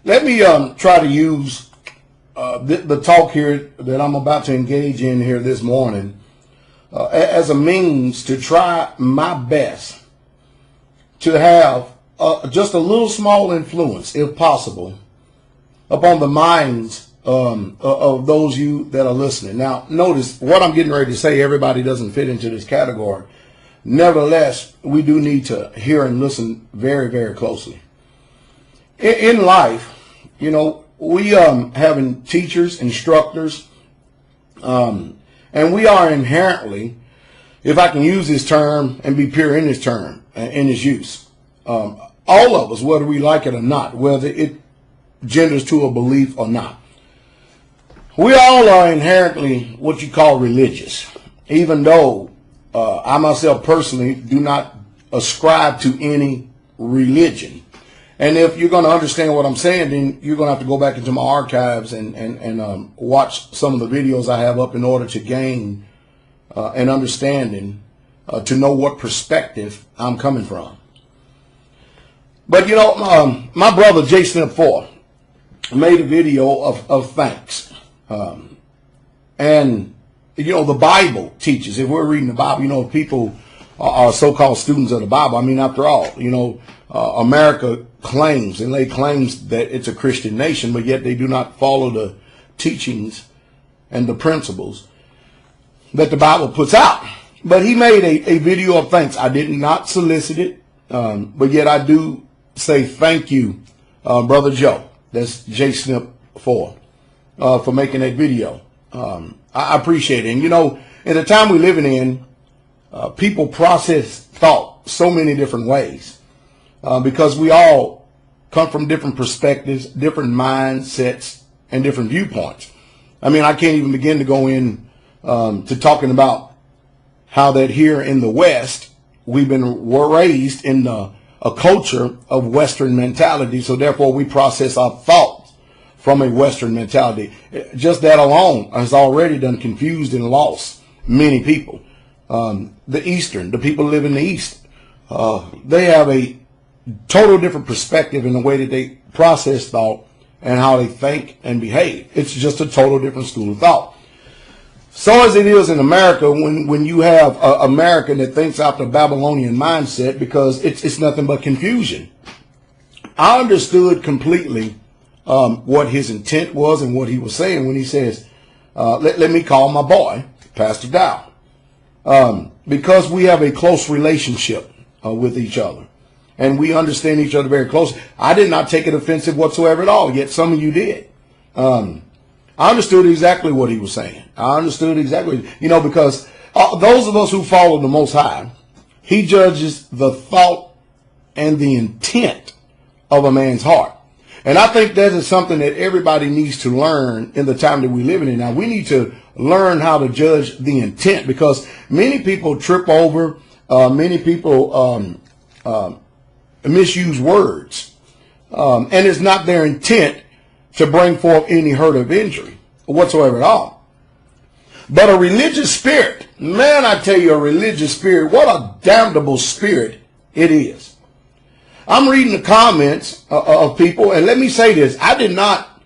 Let me try to use the talk here that I'm about to engage in here this morning as a means to try my best to have just a little small influence, if possible, upon the minds of those you that are listening. Now, notice what I'm getting ready to say. Everybody doesn't fit into this category. Nevertheless, we do need to hear and listen very, very closely. In life, you know, we having teachers, instructors, and we are inherently, if I can use this term and be pure in this term, in its use, all of us, whether we like it or not, whether it genders to a belief or not, we all are inherently what you call religious, even though I myself personally do not ascribe to any religion. And if you're going to understand what I'm saying, then you're going to have to go back into my archives and watch some of the videos I have up in order to gain an understanding, to know what perspective I'm coming from. But, you know, my brother Jason 4 made a video of thanks. And, you know, the Bible teaches, if we're reading the Bible, you know, people are so-called students of the Bible. I mean, after all, you know, America claims and they claims that it's a Christian nation, but yet they do not follow the teachings and the principles that the Bible puts out. But he made a video of thanks. I did not solicit it, but yet I do say thank you, Brother Joe. That's J-Snip 4, for making that video. I appreciate it. And, you know, in the time we're living in, people process thought so many different ways because we all come from different perspectives, different mindsets, and different viewpoints. I mean, I can't even begin to go in to talking about how that here in the West, we're raised in a culture of Western mentality, so therefore we process our thoughts from a Western mentality. Just that alone has already done confused and lost many people. The Eastern, the people who live in the East, they have a total different perspective in the way that they process thought and how they think and behave. It's just a total different school of thought. So as it is in America, when you have an American that thinks after Babylonian mindset, because it's nothing but confusion. I understood completely what his intent was and what he was saying when he says, let me call my boy, Pastor Dow. Because we have a close relationship with each other. And we understand each other very closely. I did not take it offensive whatsoever at all, yet some of you did. I understood exactly what he was saying. I understood exactly, you know, because those of us who follow the Most High, he judges the thought and the intent of a man's heart. And I think that is something that everybody needs to learn in the time that we're living in now. We need to learn how to judge the intent, because many people trip over, many people misuse words, and it's not their intent to bring forth any hurt or injury whatsoever at all. But a religious spirit, man, I tell you, a religious spirit, what a damnable spirit it is. I'm reading the comments of people, and let me say this. I did not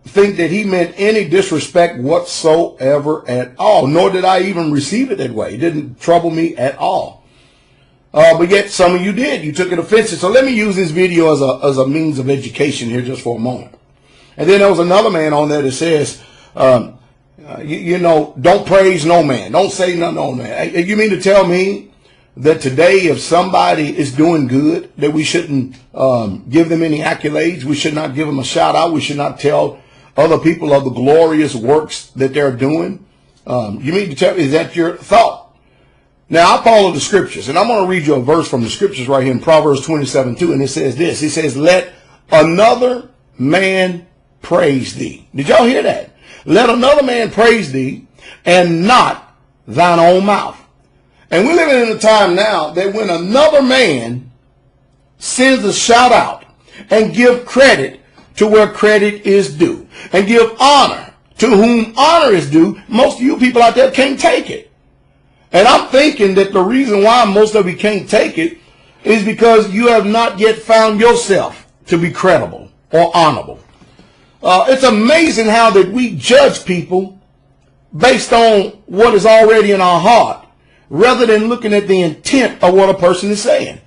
think that he meant any disrespect whatsoever at all, nor did I even receive it that way. It didn't trouble me at all. But yet some of you did. You took it offensive. So let me use this video as a means of education here just for a moment. And then there was another man on there that says, you know, don't praise no man. Don't say no man. You mean to tell me that today, if somebody is doing good, that we shouldn't give them any accolades? We should not give them a shout out. We should not tell other people of the glorious works that they're doing? You mean to tell me, is that your thought? Now, I follow the scriptures, and I'm going to read you a verse from the scriptures right here in Proverbs 27:2, and it says this. It says, let another man praise thee. Did y'all hear that? Let another man praise thee, and not thine own mouth. And we're living in a time now that when another man sends a shout out and give credit to where credit is due, and give honor to whom honor is due, most of you people out there can't take it. And I'm thinking that the reason why most of you can't take it is because you have not yet found yourself to be credible. or honorable. It's amazing how that we judge people based on what is already in our heart rather than looking at the intent of what a person is saying.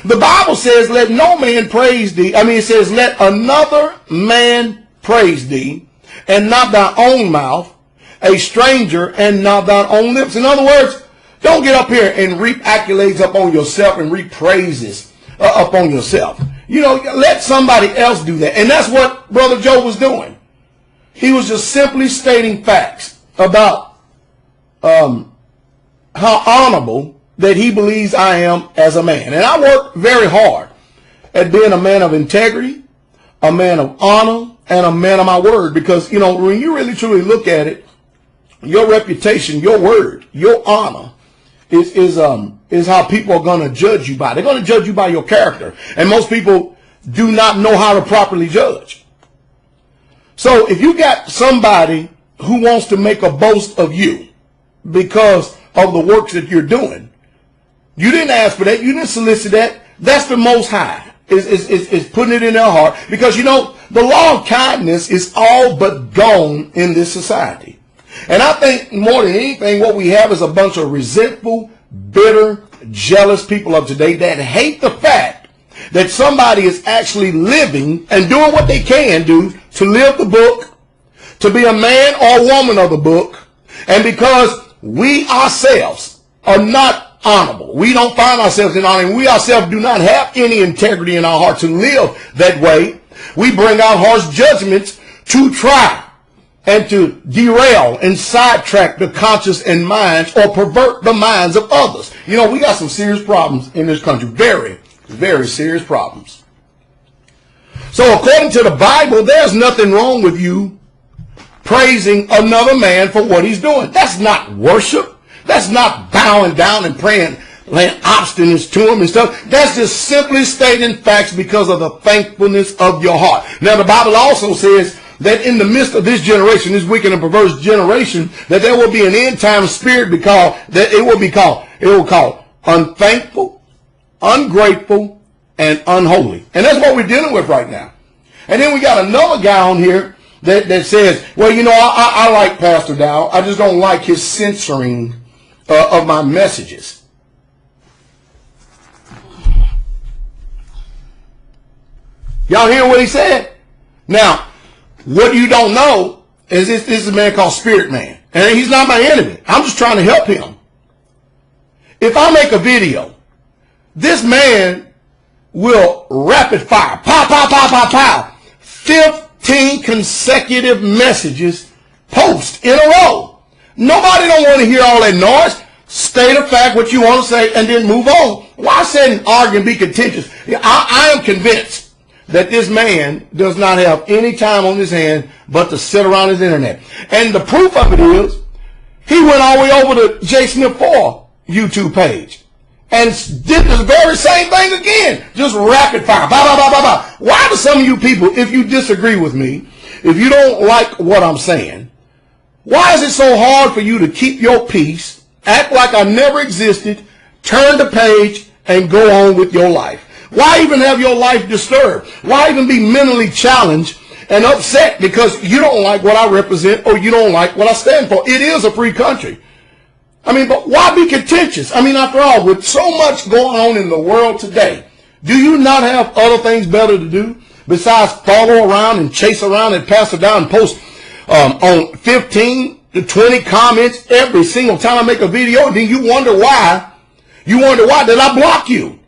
The Bible says, let no man praise thee. It says, let another man praise thee, and not thy own mouth, a stranger, and not thy own lips. In other words, don't get up here and reap accolades upon yourself and reap praises upon yourself. Let somebody else do that. And that's what Brother Joe was doing. He was just simply stating facts about how honorable that he believes I am as a man. And I work very hard at being a man of integrity, a man of honor, and a man of my word. Because, when you really truly look at it, your reputation, your word, your honor is how people are going to judge you by. They're going to judge you by your character. And most people do not know how to properly judge. So if you got somebody who wants to make a boast of you because of the works that you're doing, you didn't ask for that. You didn't solicit that. That's the Most High is putting it in their heart. Because, the law of kindness is all but gone in this society. And I think more than anything, what we have is a bunch of resentful, bitter, jealous people of today that hate the fact that somebody is actually living and doing what they can do to live the book, to be a man or woman of the book. And because we ourselves are not honorable, we don't find ourselves in honor, and we ourselves do not have any integrity in our heart to live that way, we bring out harsh judgments to try and to derail and sidetrack the conscience and minds or pervert the minds of others. We got some serious problems in this country. Very, very serious problems. So according to the Bible, there's nothing wrong with you praising another man for what he's doing. That's not worship. That's not bowing down and praying, laying obstinance to him and stuff. That's just simply stating facts because of the thankfulness of your heart. Now, the Bible also says that in the midst of this generation, this wicked and perverse generation, that there will be an end time spirit it will call unthankful, ungrateful, and unholy. And that's what we're dealing with right now. And then we got another guy on here that says, well, I like Pastor Dow. I just don't like his censoring of my messages. Y'all hear what he said? Now, what you don't know is this is a man called Spirit Man. And he's not my enemy. I'm just trying to help him. If I make a video, this man will rapid fire, pow, pow, pow, pow, pow, 15 consecutive messages post in a row. Nobody don't want to hear all that noise. State a fact, what you want to say, and then move on. Why sit and argue and be contentious? I am convinced that this man does not have any time on his hand but to sit around his internet. And the proof of it is, he went all the way over to J. Smith 4 YouTube page and did the very same thing again. Just rapid fire. Bah, bah, bah, bah, bah. Why do some of you people, if you disagree with me, if you don't like what I'm saying, why is it so hard for you to keep your peace, act like I never existed, turn the page, and go on with your life? Why even have your life disturbed? Why even be mentally challenged and upset because you don't like what I represent or you don't like what I stand for? It is a free country. But why be contentious? After all, with so much going on in the world today, do you not have other things better to do besides follow around and chase around and pass it down and post on 15 to 20 comments every single time I make a video? And then you wonder why did I block you?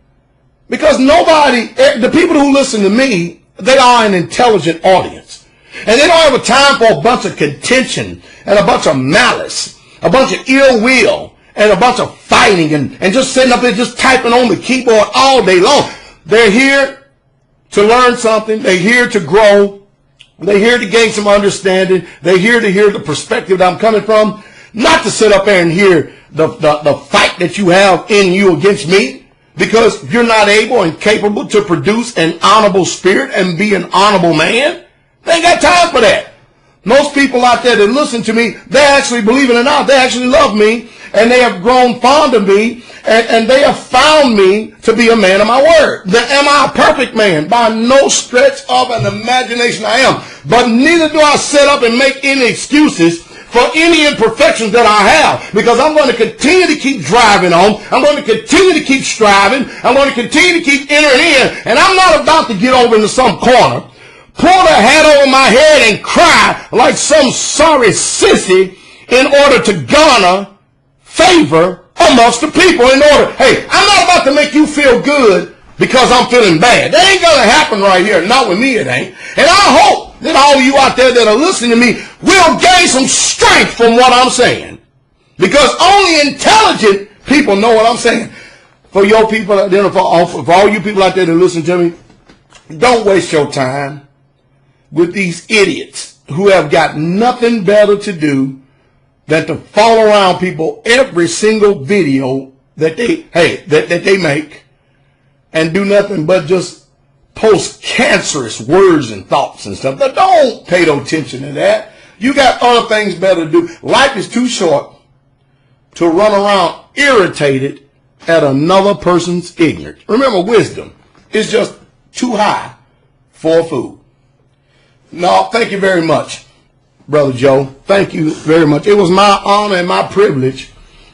Because the people who listen to me, they are an intelligent audience. And they don't have a time for a bunch of contention and a bunch of malice, a bunch of ill will, and a bunch of fighting and just sitting up there just typing on the keyboard all day long. They're here to learn something. They're here to grow. They're here to gain some understanding. They're here to hear the perspective that I'm coming from, not to sit up there and hear the fight that you have in you against me. Because you're not able and capable to produce an honorable spirit and be an honorable man. They ain't got time for that. Most people out there that listen to me, they actually, believe it or not, they actually love me, and they have grown fond of me, and they have found me to be a man of my word. Am I a perfect man? By no stretch of an imagination I am. But neither do I set up and make any excuses for any imperfections that I have, because I'm going to continue to keep driving on. I'm going to continue to keep striving. I'm going to continue to keep entering in, and I'm not about to get over into some corner, pull the hat over my head and cry like some sorry sissy in order to garner favor amongst the people. Hey, I'm not about to make you feel good because I'm feeling bad. That ain't going to happen right here. Not with me, it ain't. And I hope that all of you out there that are listening to me will gain some strength from what I'm saying, because only intelligent people know what I'm saying. For your people out there, for all you people out there that listen to me, don't waste your time with these idiots who have got nothing better to do than to follow around people every single video that they make, and do nothing but just post cancerous words and thoughts and stuff. But don't pay no attention to that. You got other things better to do. Life is too short to run around irritated at another person's ignorance. Remember, wisdom is just too high for a fool. No, thank you very much, Brother Joe. Thank you very much. It was my honor and my privilege,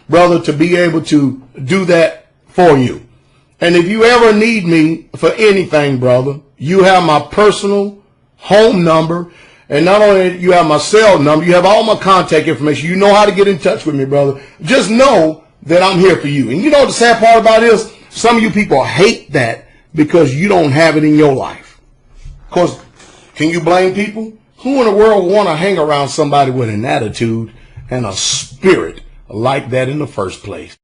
brother, to be able to do that for you. And if you ever need me for anything, brother, you have my personal home number. And not only you have my cell number, you have all my contact information. You know how to get in touch with me, brother. Just know that I'm here for you. And you know what the sad part about it is? Some of you people hate that because you don't have it in your life. Of course, can you blame people? Who in the world would want to hang around somebody with an attitude and a spirit like that in the first place?